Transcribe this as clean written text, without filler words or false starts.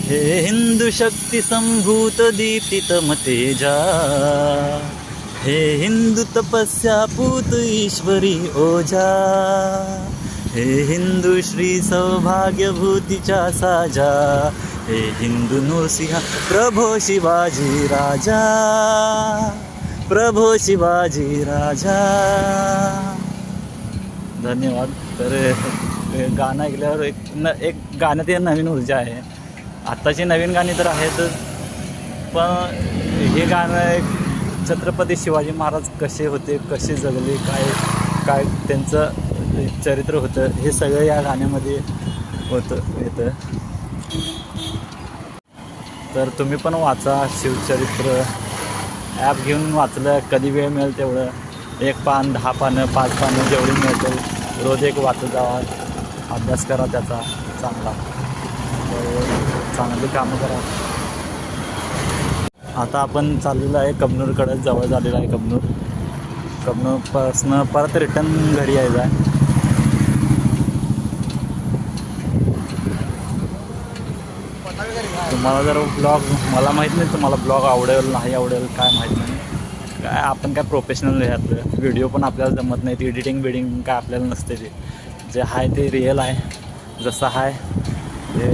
हे हिंदू शक्ती संभूत दीप्तितम तेजा, हे हिंदू तपस्या पूत ईश्वरी ओजा, हे हिंदू श्री सौभाग्यभूतीच्या साजा, हे हिंदू नृसिंह प्रभो शिवाजी राजा, प्रभो शिवाजी राजा. धन्यवाद. तर गाणं ऐकल्यावर एक गाण्यात नवीन ऊर्जा आहे. आत्ताची नवीन गाणी तर आहेत, पण हे गाणं एक छत्रपती शिवाजी महाराज कसे होते, कसे जगले, काय त्यांचं चरित्र होतं, हे सगळं या गाण्यामध्ये येतं. तर तुम्ही पण वाचा शिवचरित्र. ॲप घेऊन वाचलं, कधी वेळ मिळेल तेवढं 1 पान 10 पानं 5 पानं जेवढी मिळतील रोज एक वाचत जावा. अभ्यास करा त्याचा चांगला, चांगली कामं करा. आता आपण चाललेलो आहे कबनूरकडे, जवळ झालेलं आहे कबनूरपासून परत रिटर्न घरी यायचं आहे. तुम्हाला जर ब्लॉग, मला माहीत नाही तुम्हाला ब्लॉग आवडेल नाही आवडेल काय माहीत नाही. काय आपण काय प्रोफेशनल ह्यातलं व्हिडिओ पण आपल्याला जमत नाही, एडिटिंग काय आपल्याला नसते. ते जे आहे ते रिअल आहे, जसं आहे